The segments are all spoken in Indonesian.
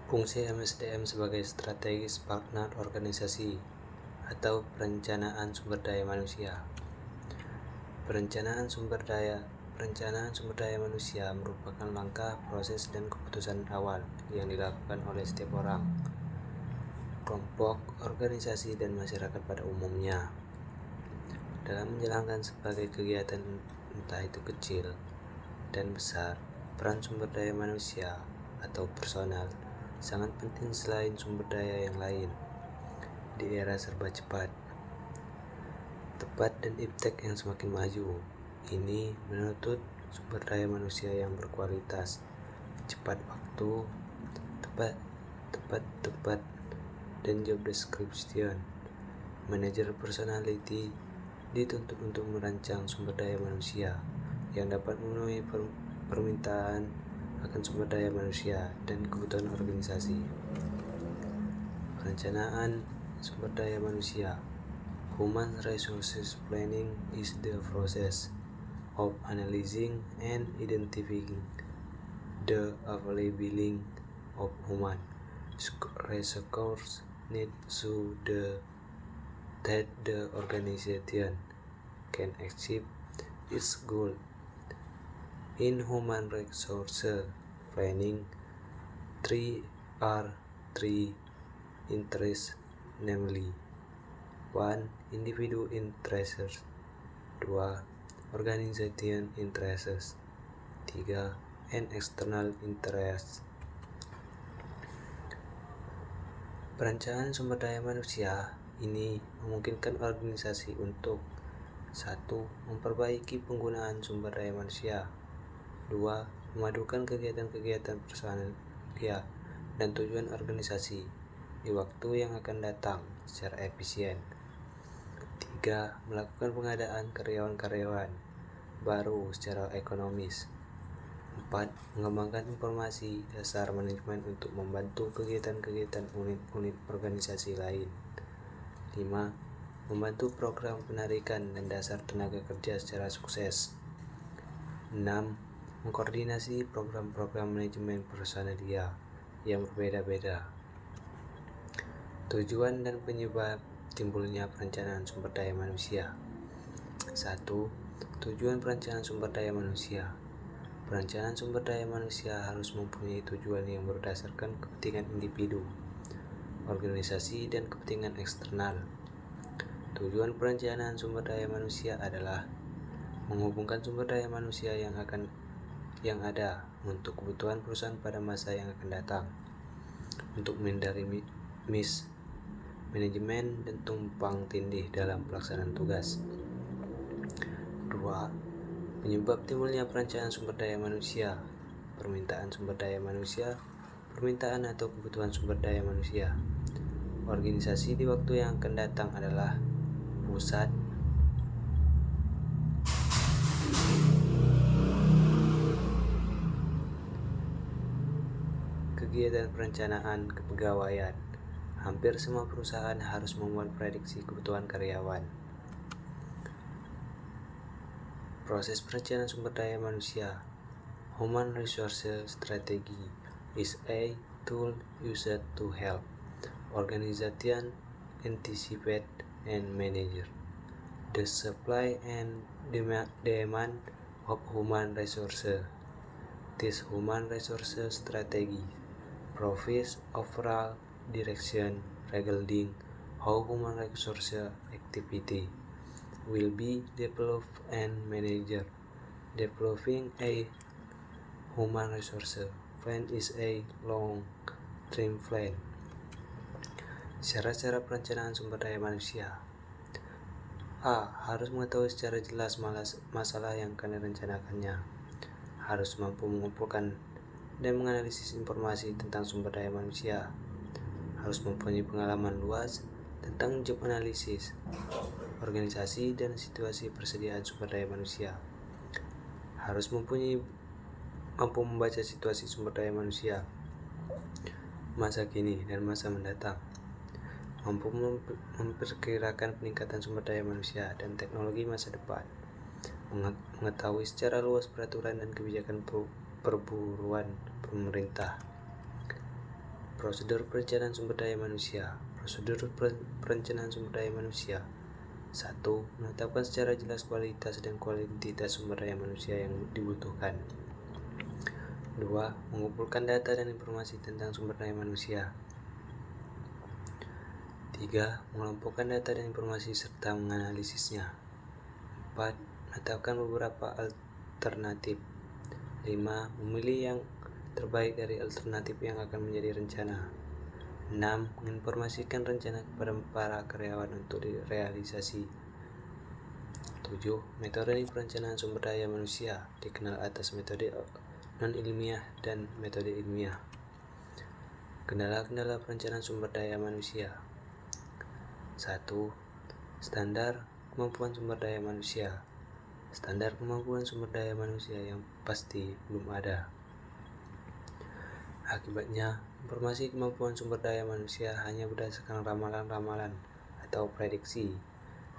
Fungsi MSDM sebagai strategis partner organisasi atau perencanaan sumber daya manusia. Perencanaan sumber daya manusia merupakan langkah, proses, dan keputusan awal yang dilakukan oleh setiap orang, kelompok, organisasi, dan masyarakat pada umumnya dalam menjalankan sebagai kegiatan, entah itu kecil dan besar. Peran sumber daya manusia atau personal sangat penting selain sumber daya yang lain di era serba cepat, tepat, dan iptek yang semakin maju. Ini menuntut sumber daya manusia yang berkualitas, cepat waktu, tepat, dan job description. Manajer personality dituntut untuk merancang sumber daya manusia yang dapat memenuhi permintaan akan sumber daya manusia dan kebutuhan organisasi. Perencanaan sumber daya manusia. Human resources planning is the process of analyzing and identifying the availability of human resources needs so that the organization can achieve its goal. In human resources planning, three interests, namely 1. Individual interests, 2. Organization interests, 3. And external interests. Perencanaan sumber daya manusia ini memungkinkan organisasi untuk 1. Memperbaiki penggunaan sumber daya manusia, 2. Memadukan kegiatan-kegiatan personalia dan tujuan organisasi di waktu yang akan datang secara efisien, 3. Melakukan pengadaan karyawan-karyawan baru secara ekonomis, 4. Mengembangkan informasi dasar manajemen untuk membantu kegiatan-kegiatan unit-unit organisasi lain, 5. Membantu program penarikan dan dasar tenaga kerja secara sukses, 6. Mengkoordinasi program-program manajemen personalia yang berbeda-beda. Tujuan dan penyebab timbulnya perencanaan sumber daya manusia. 1. Tujuan perencanaan sumber daya manusia. Perencanaan sumber daya manusia harus mempunyai tujuan yang berdasarkan kepentingan individu, organisasi, dan kepentingan eksternal. Tujuan perencanaan sumber daya manusia adalah menghubungkan sumber daya manusia yang ada untuk kebutuhan perusahaan pada masa yang akan datang, untuk menghindari manajemen dan tumpang tindih dalam pelaksanaan tugas. 2. Penyebab timbulnya perencanaan sumber daya manusia. Permintaan sumber daya manusia, permintaan atau kebutuhan sumber daya manusia. Organisasi di waktu yang akan datang adalah pusat kegiatan perencanaan kepegawaian. Hampir semua perusahaan harus membuat prediksi kebutuhan karyawan. Proses perencanaan sumber daya manusia. Human resources strategy is a tool used to help organization anticipate and manage the supply and demand of human resources. This human resources strategy provides overall direction regarding how human resources activity will be developed and managed. Developing a human resources plan is a long-term plan. Syarat-syarat perencanaan sumber daya manusia. A. Harus mengetahui secara jelas masalah yang akan direncanakannya. Harus mampu mengumpulkan dan menganalisis informasi tentang sumber daya manusia. Harus mempunyai pengalaman luas tentang job analisis, organisasi, dan situasi persediaan sumber daya manusia. Harus mampu membaca situasi sumber daya manusia masa kini dan masa mendatang. Mampu memperkirakan peningkatan sumber daya manusia dan teknologi masa depan. Mengetahui secara luas peraturan dan kebijakan perburuan pemerintah. Prosedur perencanaan sumber daya manusia. Prosedur perencanaan sumber daya manusia. 1. Menetapkan secara jelas kualitas dan kuantitas sumber daya manusia yang dibutuhkan. 2. Mengumpulkan data dan informasi tentang sumber daya manusia. 3. Mengelompokkan data dan informasi serta menganalisisnya. 4. Menetapkan beberapa alternatif. 5. Memilih yang terbaik dari alternatif yang akan menjadi rencana. 6. Menginformasikan rencana kepada para karyawan untuk direalisasi. 7. Metode perencanaan sumber daya manusia dikenal atas metode non-ilmiah dan metode ilmiah. Kendala-kendala perencanaan sumber daya manusia. 1. Standar kemampuan sumber daya manusia. Standar kemampuan sumber daya manusia yang pasti belum ada. Akibatnya, informasi kemampuan sumber daya manusia hanya berdasarkan ramalan-ramalan atau prediksi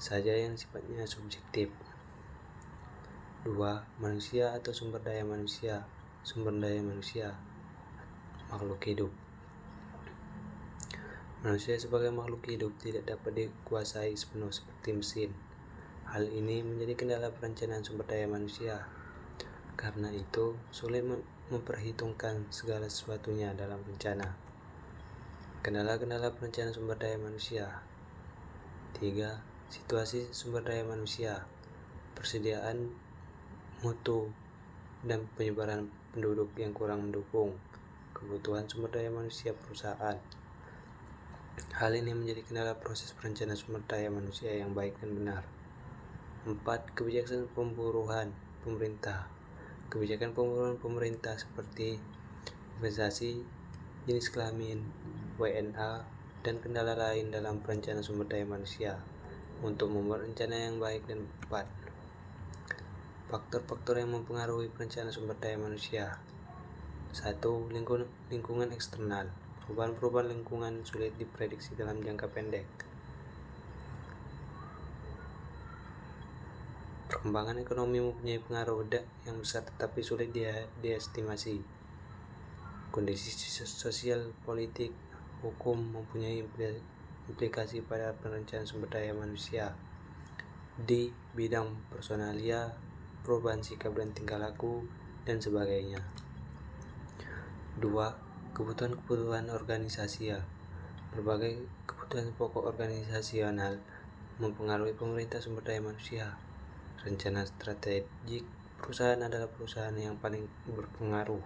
saja yang sifatnya subjektif. 2. Manusia atau sumber daya manusia. Sumber daya manusia, makhluk hidup. Manusia sebagai makhluk hidup tidak dapat dikuasai sepenuh seperti mesin. Hal ini menjadi kendala perencanaan sumber daya manusia. Karena itu, sulit memperhitungkan segala sesuatunya dalam rencana. Kendala-kendala perencanaan sumber daya manusia. 3. Situasi sumber daya manusia, persediaan mutu dan penyebaran penduduk yang kurang mendukung kebutuhan sumber daya manusia perusahaan. Hal ini menjadi kendala proses perencanaan sumber daya manusia yang baik dan benar. 4. Kebijakan pemburuan pemerintah. Kebijakan pemburuan pemerintah seperti investasi, jenis kelamin, WNA, dan kendala lain dalam perencanaan sumber daya manusia untuk membuat rencana yang baik dan tepat. Faktor-faktor yang mempengaruhi perencanaan sumber daya manusia. 1. Lingkungan eksternal. Perubahan-perubahan lingkungan sulit diprediksi dalam jangka pendek. Perkembangan ekonomi mempunyai pengaruh yang besar tetapi sulit diestimasi. Kondisi sosial, politik, hukum mempunyai implikasi pada perencanaan sumber daya manusia di bidang personalia, perubahan sikap dan tingkah laku, dan sebagainya. 2. Kebutuhan-kebutuhan organisasi. Berbagai kebutuhan pokok organisasional mempengaruhi pemerintah sumber daya manusia. Rencana strategik perusahaan adalah perusahaan yang paling berpengaruh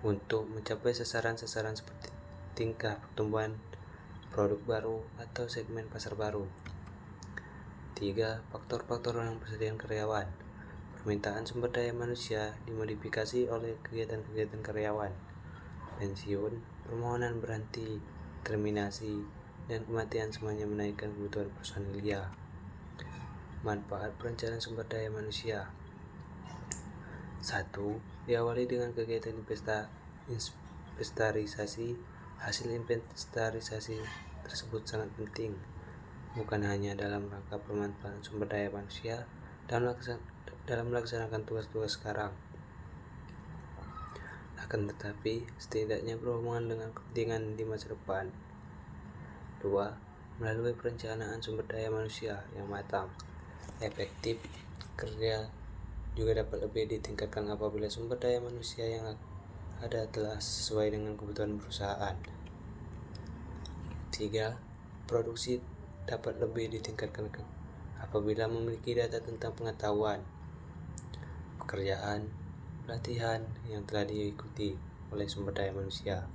untuk mencapai sasaran-sasaran seperti tingkat pertumbuhan produk baru atau segmen pasar baru. 3. Faktor-faktor yang persediaan karyawan. Permintaan sumber daya manusia dimodifikasi oleh kegiatan-kegiatan karyawan. Pensiun, permohonan berhenti, terminasi, dan kematian semuanya menaikkan kebutuhan personalia. Manfaat perencanaan sumber daya manusia. 1. Diawali dengan kegiatan inventarisasi. Hasil inventarisasi tersebut sangat penting, bukan hanya dalam rangka pemanfaatan sumber daya manusia dalam melaksanakan tugas-tugas sekarang, akan tetapi setidaknya berhubungan dengan kepentingan di masa depan. 2. Melalui perencanaan sumber daya manusia yang matang, efektif, kerja juga dapat lebih ditingkatkan apabila sumber daya manusia yang ada telah sesuai dengan kebutuhan perusahaan. 3. Produksi dapat lebih ditingkatkan apabila memiliki data tentang pengetahuan, pekerjaan, pelatihan yang telah diikuti oleh sumber daya manusia.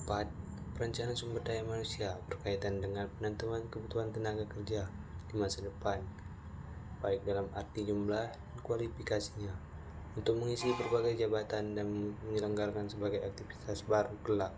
4. Perencanaan sumber daya manusia berkaitan dengan penentuan kebutuhan tenaga kerja di masa depan, baik dalam arti jumlah dan kualifikasinya, untuk mengisi berbagai jabatan dan menyelenggarakan sebagai aktivitas baru kelak.